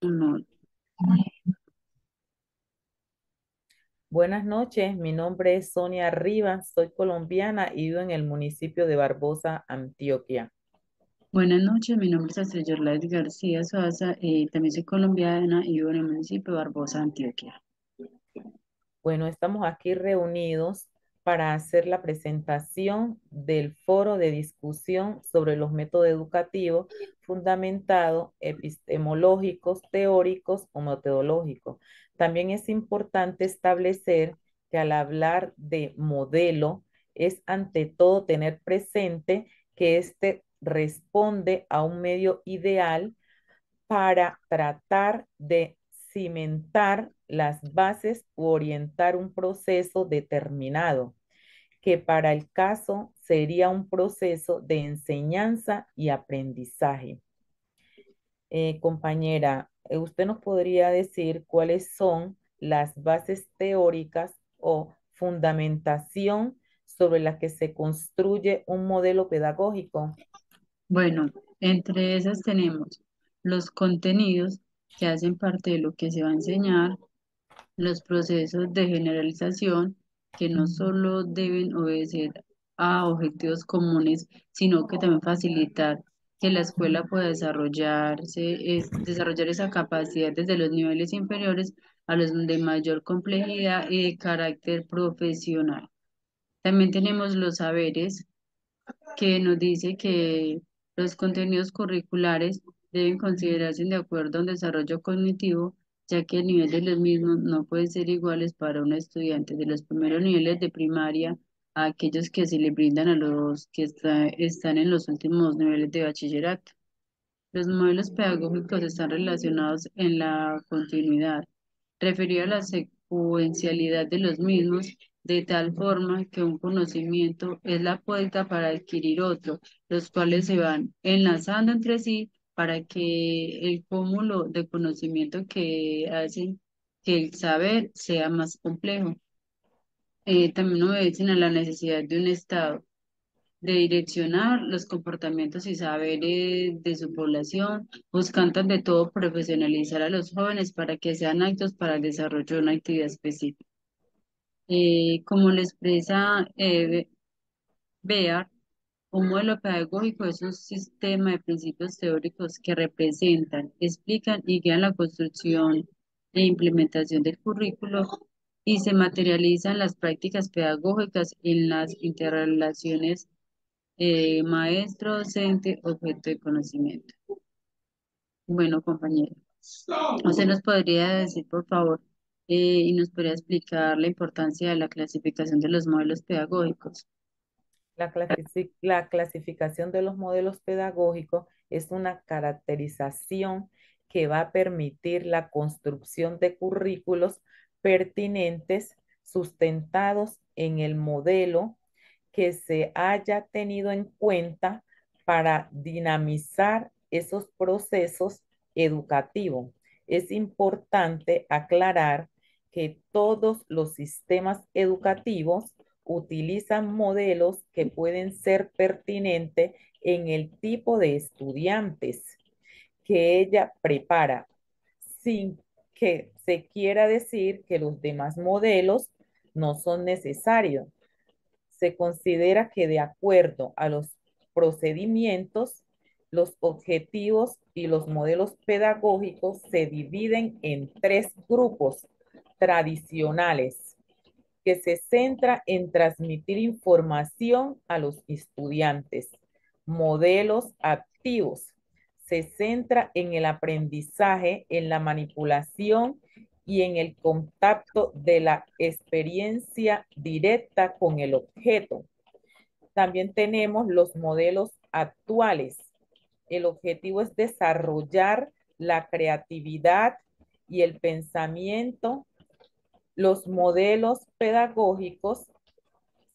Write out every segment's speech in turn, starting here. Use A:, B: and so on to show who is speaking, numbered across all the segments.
A: No.
B: Buenas noches, mi nombre es Sonia Rivas, soy colombiana y vivo en el municipio de Barbosa, Antioquia.
A: Buenas noches, mi nombre es Astrid Yorlais García Soaza, también soy colombiana y vivo en el municipio de Barbosa, Antioquia.
B: Bueno, estamos aquí reunidos para hacer la presentación del foro de discusión sobre los métodos educativos fundamentados, epistemológicos, teóricos o metodológicos. También es importante establecer que al hablar de modelo es ante todo tener presente que éste responde a un medio ideal para tratar de cimentar las bases u orientar un proceso determinado, que para el caso sería un proceso de enseñanza y aprendizaje. Compañera, ¿usted nos podría decir cuáles son las bases teóricas o fundamentación sobre las que se construye un modelo pedagógico?
A: Bueno, entre esas tenemos los contenidos que hacen parte de lo que se va a enseñar, los procesos de generalización que no solo deben obedecer a objetivos comunes, sino que también facilitar que la escuela pueda desarrollar esa capacidad desde los niveles inferiores a los de mayor complejidad y de carácter profesional. También tenemos los saberes que nos dice que los contenidos curriculares deben considerarse de acuerdo a un desarrollo cognitivo, ya que el nivel de los mismos no puede ser iguales para un estudiante de los primeros niveles de primaria a aquellos que se le brindan a los que están en los últimos niveles de bachillerato. Los modelos pedagógicos están relacionados en la continuidad, referido a la secuencialidad de los mismos, de tal forma que un conocimiento es la puerta para adquirir otro, los cuales se van enlazando entre sí para que el cúmulo de conocimiento que hacen que el saber sea más complejo. También obedecen a la necesidad de un estado de direccionar los comportamientos y saberes de su población, buscando ante todo profesionalizar a los jóvenes para que sean aptos para el desarrollo de una actividad específica. Como lo expresa Bear, un modelo pedagógico es un sistema de principios teóricos que representan, explican y guían la construcción e implementación del currículo y se materializan las prácticas pedagógicas en las interrelaciones maestro, docente, objeto de conocimiento. Bueno, compañero, ¿usted nos podría decir, por favor, y nos podría explicar la importancia de la clasificación de los modelos pedagógicos?
B: La clasificación de los modelos pedagógicos es una caracterización que va a permitir la construcción de currículos pertinentes, sustentados en el modelo que se haya tenido en cuenta para dinamizar esos procesos educativos. Es importante aclarar que todos los sistemas educativos utilizan modelos que pueden ser pertinentes en el tipo de estudiantes que ella prepara, sin que se quiera decir que los demás modelos no son necesarios. Se considera que de acuerdo a los procedimientos, los objetivos y los modelos pedagógicos se dividen en tres grupos tradicionales que se centra en transmitir información a los estudiantes. Modelos activos. Se centra en el aprendizaje, en la manipulación y en el contacto de la experiencia directa con el objeto. También tenemos los modelos actuales. El objetivo es desarrollar la creatividad y el pensamiento. Los modelos pedagógicos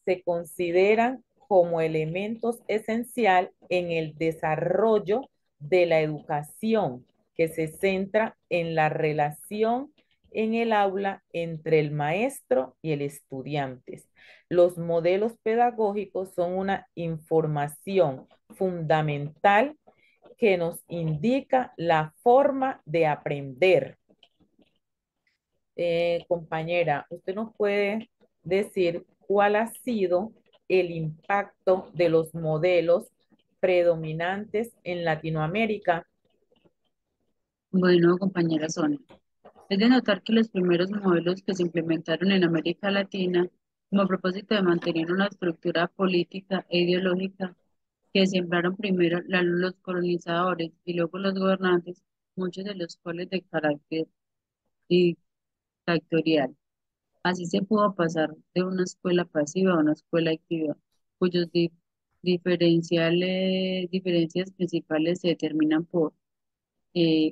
B: se consideran como elementos esenciales en el desarrollo de la educación, que se centra en la relación en el aula entre el maestro y el estudiante. Los modelos pedagógicos son una información fundamental que nos indica la forma de aprender. Compañera, ¿usted nos puede decir cuál ha sido el impacto de los modelos predominantes en Latinoamérica?
A: Bueno, compañera Sonia, es de notar que los primeros modelos que se implementaron en América Latina, como a propósito de mantener una estructura política e ideológica que sembraron primero los colonizadores y luego los gobernantes, muchos de los cuales de carácter dictatorial. Así se pudo pasar de una escuela pasiva a una escuela activa, cuyos diferencias principales se determinan por,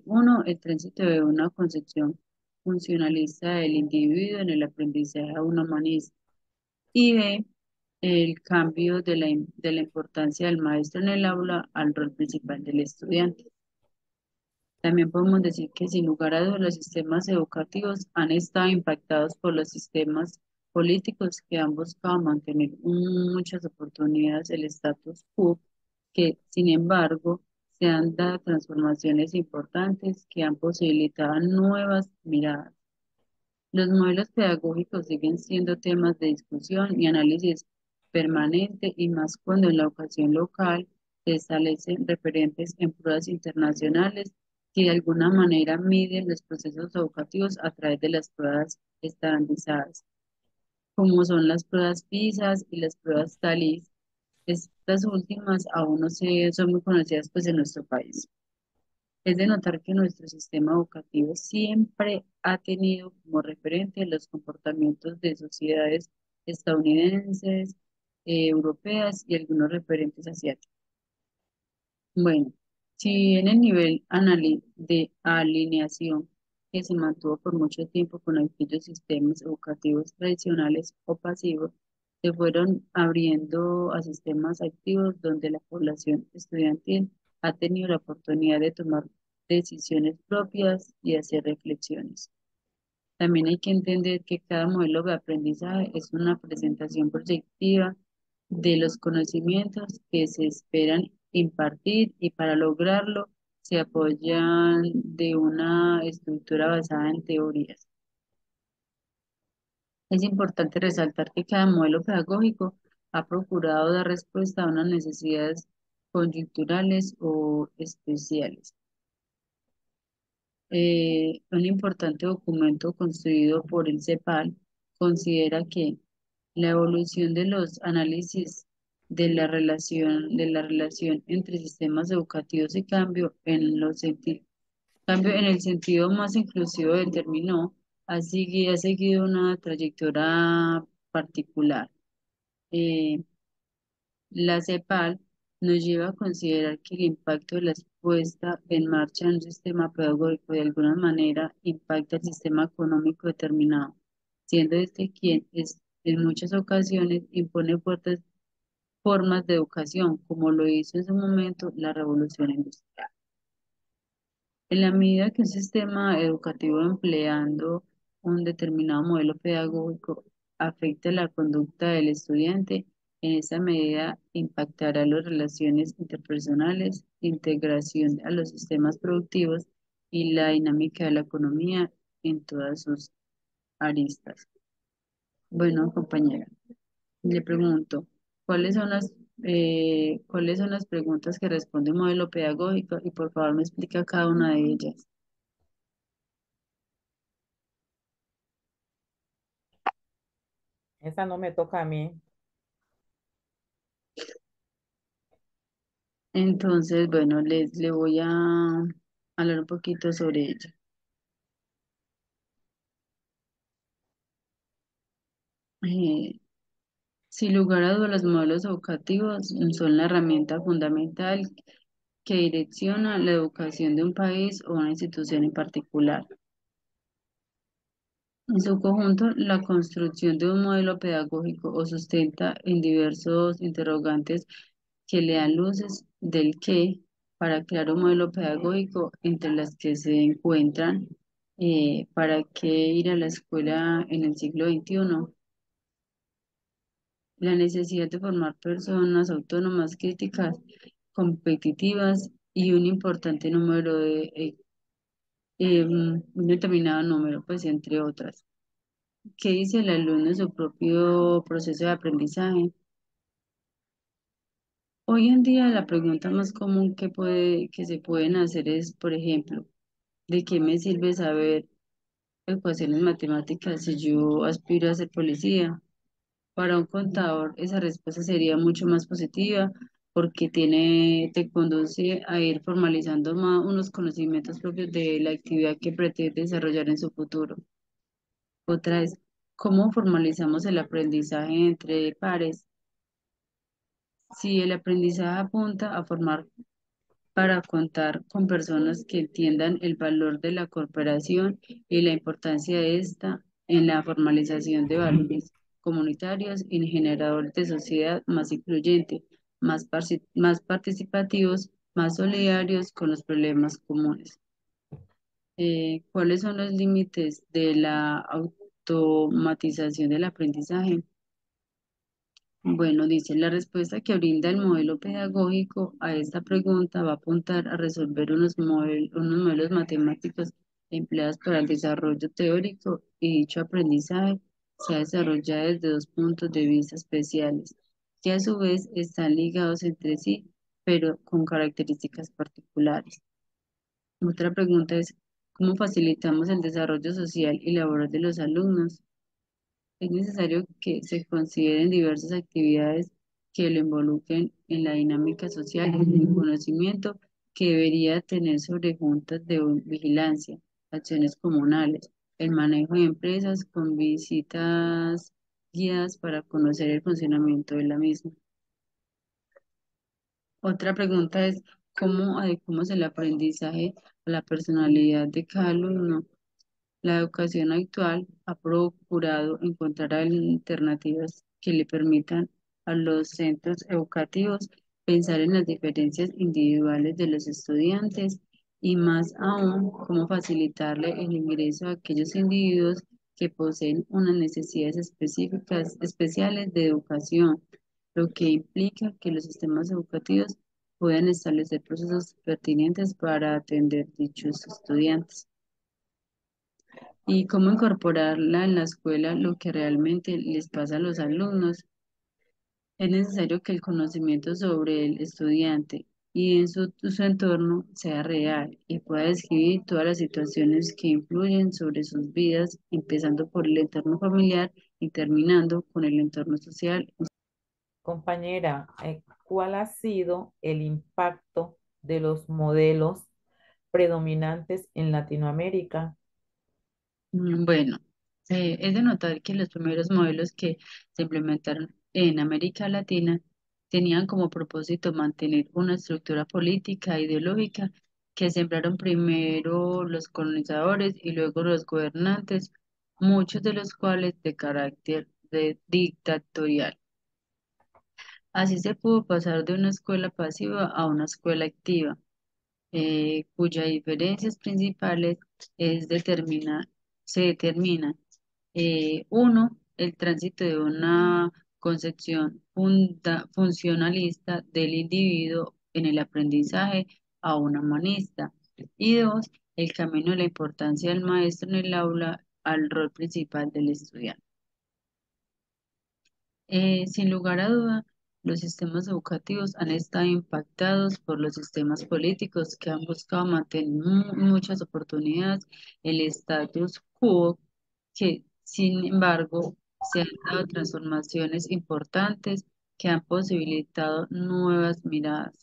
A: uno, el tránsito de una concepción funcionalista del individuo en el aprendizaje a una humanista, y B, el cambio de la importancia del maestro en el aula al rol principal del estudiante. También podemos decir que sin lugar a dudas los sistemas educativos han estado impactados por los sistemas políticos que han buscado mantener muchas oportunidades el status quo, que sin embargo se han dado transformaciones importantes que han posibilitado nuevas miradas. Los modelos pedagógicos siguen siendo temas de discusión y análisis permanente, y más cuando en la educación local se establecen referentes en pruebas internacionales que de alguna manera miden los procesos educativos a través de las pruebas estandarizadas, como son las pruebas PISA y las pruebas TALIS. Estas últimas aún no son muy conocidas pues en nuestro país. Es de notar que nuestro sistema educativo siempre ha tenido como referente los comportamientos de sociedades estadounidenses, europeas y algunos referentes asiáticos. Bueno, si bien el nivel de alineación que se mantuvo por mucho tiempo con aquellos sistemas educativos tradicionales o pasivos, se fueron abriendo a sistemas activos donde la población estudiantil ha tenido la oportunidad de tomar decisiones propias y hacer reflexiones. También hay que entender que cada modelo de aprendizaje es una presentación proyectiva de los conocimientos que se esperan impartir, y para lograrlo se apoyan de una estructura basada en teorías. Es importante resaltar que cada modelo pedagógico ha procurado dar respuesta a unas necesidades coyunturales o especiales. Un importante documento construido por el CEPAL considera que la evolución de los análisis de la relación entre sistemas educativos y cambio en el sentido más inclusivo del término ha seguido una trayectoria particular. Eh, la CEPAL nos lleva a considerar que el impacto de la puesta en marcha de un sistema pedagógico de alguna manera impacta el sistema económico determinado, siendo este quien en muchas ocasiones impone fuertes formas de educación, como lo hizo en su momento la revolución industrial. En la medida que un sistema educativo empleando un determinado modelo pedagógico afecta la conducta del estudiante, en esa medida impactará las relaciones interpersonales, integración a los sistemas productivos y la dinámica de la economía en todas sus aristas. Bueno, compañera, le pregunto, ¿cuáles son las preguntas que responde un modelo pedagógico? Y por favor me explica cada una de ellas.
B: Esa no me toca a mí.
A: Entonces, bueno, le voy a hablar un poquito sobre ello. Eh, Sin lugar a dudas, los modelos educativos son la herramienta fundamental que direcciona la educación de un país o una institución en particular. En su conjunto, la construcción de un modelo pedagógico o sustenta en diversos interrogantes que le dan luces del qué para crear un modelo pedagógico, entre las que se encuentran para qué ir a la escuela en el siglo XXI, la necesidad de formar personas autónomas, críticas, competitivas y un importante número un determinado número, pues entre otras. ¿Qué dice el alumno en su propio proceso de aprendizaje? Hoy en día la pregunta más común que se pueden hacer es, por ejemplo, ¿de qué me sirve saber ecuaciones matemáticas si yo aspiro a ser policía? Para un contador, esa respuesta sería mucho más positiva porque te conduce a ir formalizando más unos conocimientos propios de la actividad que pretende desarrollar en su futuro. Otra es, ¿cómo formalizamos el aprendizaje entre pares? Si el aprendizaje apunta a formar para contar con personas que entiendan el valor de la cooperación y la importancia de esta en la formalización de valores comunitarios y generadores de sociedad más incluyente, más participativos, más solidarios con los problemas comunes. ¿Cuáles son los límites de la automatización del aprendizaje? Bueno, dice, la respuesta que brinda el modelo pedagógico a esta pregunta va a apuntar a resolver unos modelos matemáticos empleados para el desarrollo teórico y dicho aprendizaje se ha desarrollado desde dos puntos de vista especiales, que a su vez están ligados entre sí, pero con características particulares. Otra pregunta es, ¿cómo facilitamos el desarrollo social y laboral de los alumnos? Es necesario que se consideren diversas actividades que lo involucren en la dinámica social y el conocimiento que debería tener sobre juntas de vigilancia, acciones comunales, el manejo de empresas con visitas guiadas para conocer el funcionamiento de la misma. Otra pregunta es, ¿cómo adecuamos el aprendizaje a la personalidad de cada alumno? La educación actual ha procurado encontrar alternativas que le permitan a los centros educativos pensar en las diferencias individuales de los estudiantes y más aún cómo facilitarle el ingreso a aquellos individuos que poseen unas necesidades especiales de educación, lo que implica que los sistemas educativos puedan establecer procesos pertinentes para atender dichos estudiantes y cómo incorporarla en la escuela lo que realmente les pasa a los alumnos. Es necesario que el conocimiento sobre el estudiante y en su entorno sea real y pueda describir todas las situaciones que influyen sobre sus vidas, empezando por el entorno familiar y terminando con el entorno social.
B: Compañera, ¿cuál ha sido el impacto de los modelos predominantes en Latinoamérica?
A: Bueno, es de notar que los primeros modelos que se implementaron en América Latina tenían como propósito mantener una estructura política e ideológica que sembraron primero los colonizadores y luego los gobernantes, muchos de los cuales de carácter dictatorial. Así se pudo pasar de una escuela pasiva a una escuela activa cuyas diferencias principales se determinan, uno, el tránsito de una concepción funcionalista del individuo en el aprendizaje a una humanista, y dos, el camino de la importancia del maestro en el aula al rol principal del estudiante. Sin lugar a duda, los sistemas educativos han estado impactados por los sistemas políticos que han buscado mantener muchas oportunidades, el status quo, que sin embargo se han dado transformaciones importantes que han posibilitado nuevas miradas.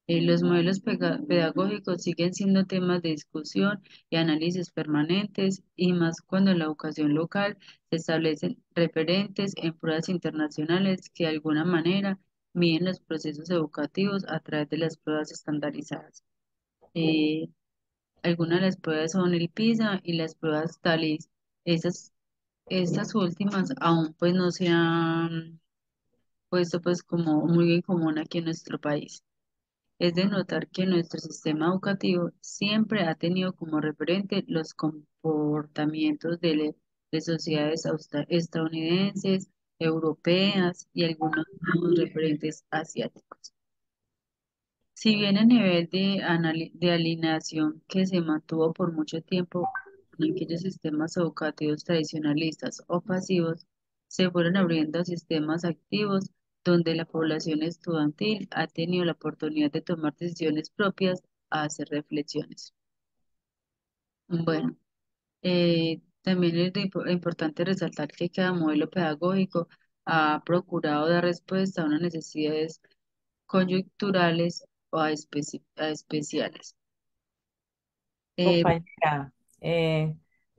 A: Los modelos pedagógicos siguen siendo temas de discusión y análisis permanentes, y más cuando en la educación local se establecen referentes en pruebas internacionales que de alguna manera miden los procesos educativos a través de las pruebas estandarizadas. Eh, Algunas de las pruebas son el PISA y las pruebas TALIS. Estas, estas últimas aún pues no se han puesto pues como muy en común aquí en nuestro país. Es de notar que nuestro sistema educativo siempre ha tenido como referente los comportamientos de sociedades estadounidenses, europeas y algunos nuevos referentes asiáticos. Si bien el nivel de alineación que se mantuvo por mucho tiempo en aquellos sistemas educativos tradicionalistas o pasivos, se fueron abriendo a sistemas activos donde la población estudiantil ha tenido la oportunidad de tomar decisiones propias, a hacer reflexiones. Bueno, también es importante resaltar que cada modelo pedagógico ha procurado dar respuesta a unas necesidades coyunturales o a especiales. Eh,
B: Compañera,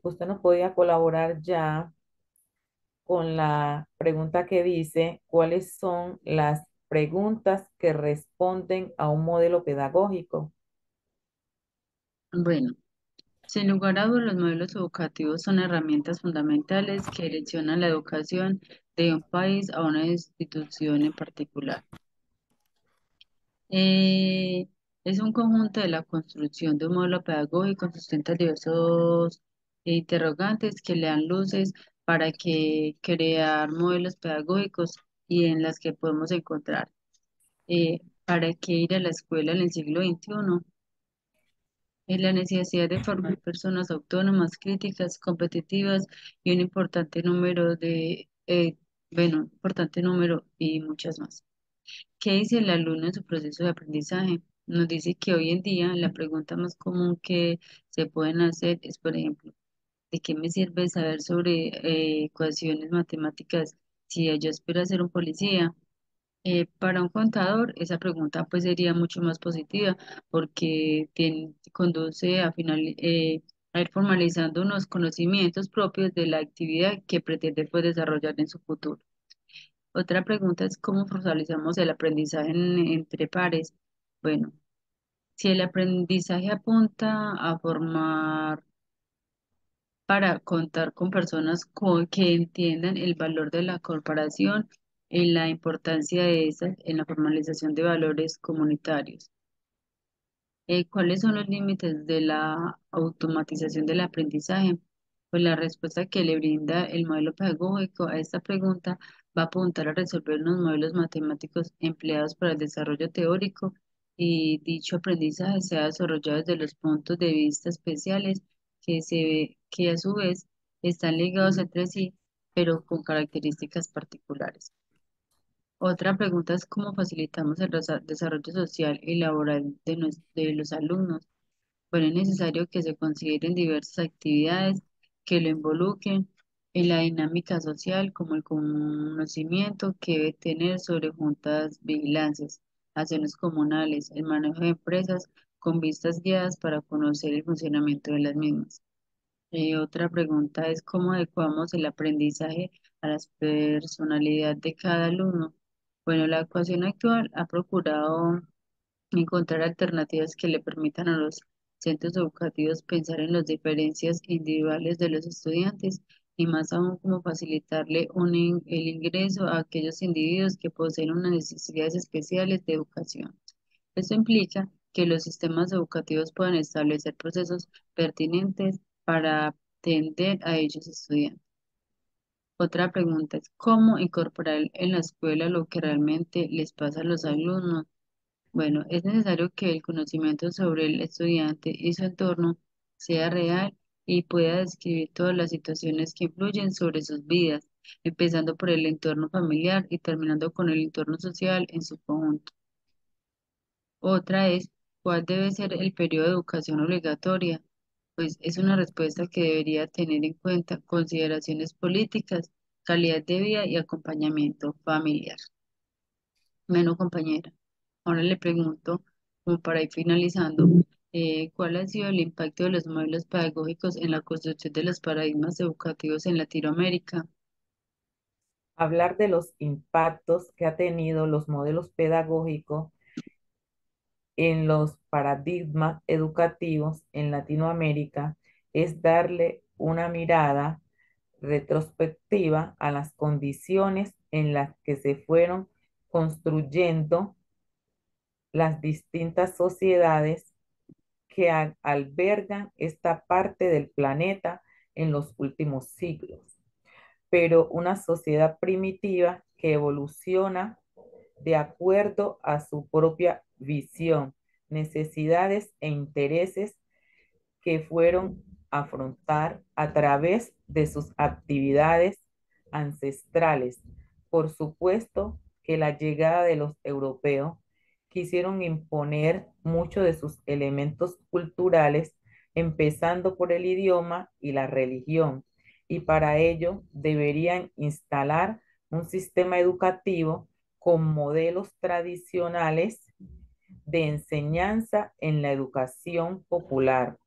B: usted nos podía colaborar ya con la pregunta que dice, ¿cuáles son las preguntas que responden a un modelo pedagógico?
A: bueno, sin lugar a dudas, los modelos educativos son herramientas fundamentales que direccionan la educación de un país a una institución en particular. Eh, es un conjunto de la construcción de un modelo pedagógico, sustenta diversos interrogantes que le dan luces para que crear modelos pedagógicos y en las que podemos encontrar para qué ir a la escuela en el siglo XXI, en la necesidad de formar personas autónomas, críticas, competitivas y un importante número importante número y muchas más. ¿Qué dice el alumno en su proceso de aprendizaje? Nos dice que hoy en día la pregunta más común que se pueden hacer es, por ejemplo, ¿de qué me sirve saber sobre ecuaciones matemáticas si yo aspiro a ser un policía? Para un contador, esa pregunta pues sería mucho más positiva porque conduce a ir formalizando unos conocimientos propios de la actividad que pretende pues desarrollar en su futuro. Otra pregunta es cómo formalizamos el aprendizaje entre pares. Bueno, si el aprendizaje apunta a formar para contar con personas que entiendan el valor de la corporación y la importancia de esa en la formalización de valores comunitarios. ¿Cuáles son los límites de la automatización del aprendizaje? Pues la respuesta que le brinda el modelo pedagógico a esta pregunta va a apuntar a resolver unos modelos matemáticos empleados para el desarrollo teórico y dicho aprendizaje se ha desarrollado desde los puntos de vista especiales que a su vez están ligados entre sí, pero con características particulares. Otra pregunta es cómo facilitamos el desarrollo social y laboral de los alumnos. Bueno, es necesario que se consideren diversas actividades que lo involucren en la dinámica social, como el conocimiento que debe tener sobre juntas vigilancias, acciones comunales, el manejo de empresas con vistas guiadas para conocer el funcionamiento de las mismas. Otra pregunta es cómo adecuamos el aprendizaje a la personalidad de cada alumno. Bueno, la ecuación actual ha procurado encontrar alternativas que le permitan a los centros educativos pensar en las diferencias individuales de los estudiantes y más aún cómo facilitarle el ingreso a aquellos individuos que poseen unas necesidades especiales de educación. Esto implica que los sistemas educativos puedan establecer procesos pertinentes para atender a ellos estudiantes. Otra pregunta es cómo incorporar en la escuela lo que realmente les pasa a los alumnos. Bueno, es necesario que el conocimiento sobre el estudiante y su entorno sea real y pueda describir todas las situaciones que influyen sobre sus vidas, empezando por el entorno familiar y terminando con el entorno social en su conjunto. Otra es, ¿cuál debe ser el periodo de educación obligatoria? Pues es una respuesta que debería tener en cuenta consideraciones políticas, calidad de vida y acompañamiento familiar. Bueno, compañera, ahora le pregunto, como para ir finalizando, ¿cuál ha sido el impacto de los modelos pedagógicos en la construcción de los paradigmas educativos en Latinoamérica?
B: Hablar de los impactos que ha tenido los modelos pedagógicos en los paradigmas educativos en Latinoamérica es darle una mirada retrospectiva a las condiciones en las que se fueron construyendo las distintas sociedades que albergan esta parte del planeta en los últimos siglos. Pero una sociedad primitiva que evoluciona de acuerdo a su propia visión, necesidades e intereses que fueron a afrontar a través de sus actividades ancestrales. Por supuesto que la llegada de los europeos quisieron imponer muchos de sus elementos culturales, empezando por el idioma y la religión, y para ello deberían instalar un sistema educativo con modelos tradicionales de enseñanza en la educación popular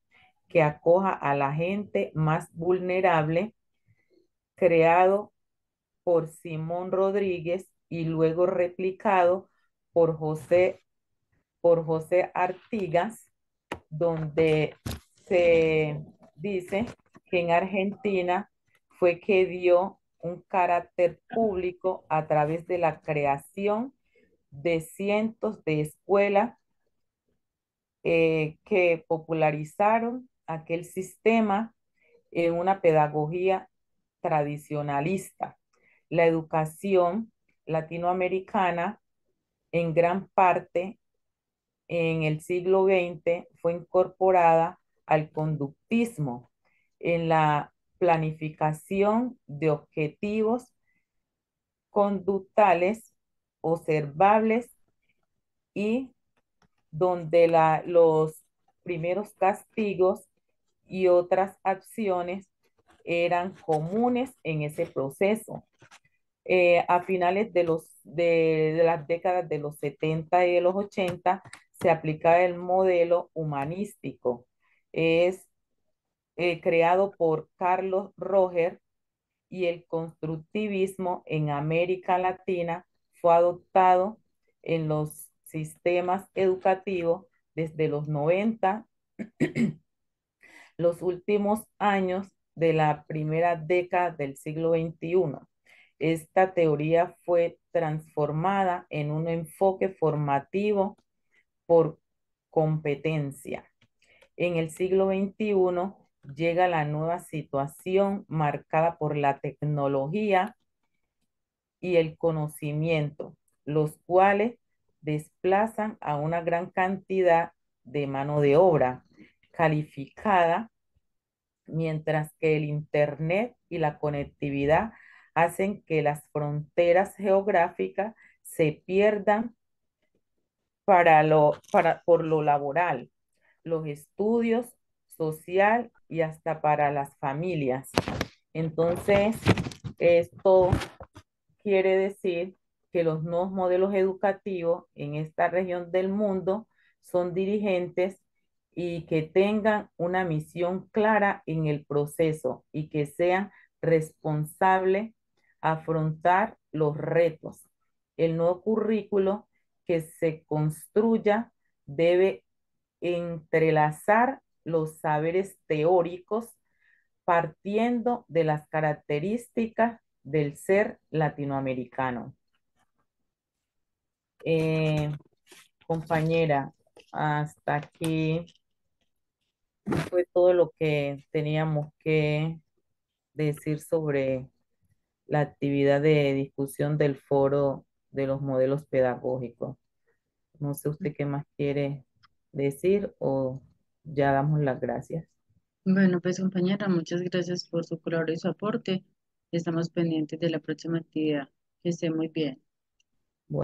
B: que acoja a la gente más vulnerable, creado por Simón Rodríguez y luego replicado por José Artigas, donde se dice que en Argentina fue que dio un carácter público a través de la creación de cientos de escuelas que popularizaron aquel sistema en una pedagogía tradicionalista. La educación latinoamericana en gran parte en el siglo XX fue incorporada al conductismo en la planificación de objetivos conductales observables y donde los primeros castigos y otras acciones eran comunes en ese proceso. A finales de las décadas de los 70 y de los 80 se aplica el modelo humanístico. Es creado por Carlos Roger y el constructivismo en América Latina fue adoptado en los sistemas educativos desde los 90, los últimos años de la primera década del siglo XXI. Esta teoría fue transformada en un enfoque formativo por competencia. En el siglo XXI llega la nueva situación marcada por la tecnología y el conocimiento, los cuales desplazan a una gran cantidad de mano de obra calificada, mientras que el Internet y la conectividad hacen que las fronteras geográficas se pierdan por lo laboral, los estudios social y hasta para las familias. Entonces, esto quiere decir que los nuevos modelos educativos en esta región del mundo son dirigentes y que tengan una misión clara en el proceso y que sean responsables a afrontar los retos. El nuevo currículo que se construya debe entrelazar los saberes teóricos partiendo de las características del ser latinoamericano. Eh, Compañera, hasta aquí fue todo lo que teníamos que decir sobre la actividad de discusión del foro de los modelos pedagógicos. No sé usted qué más quiere decir o ya damos las gracias.
A: Bueno, pues compañera, muchas gracias por su color y su aporte. Estamos pendientes de la próxima actividad. Que esté muy bien.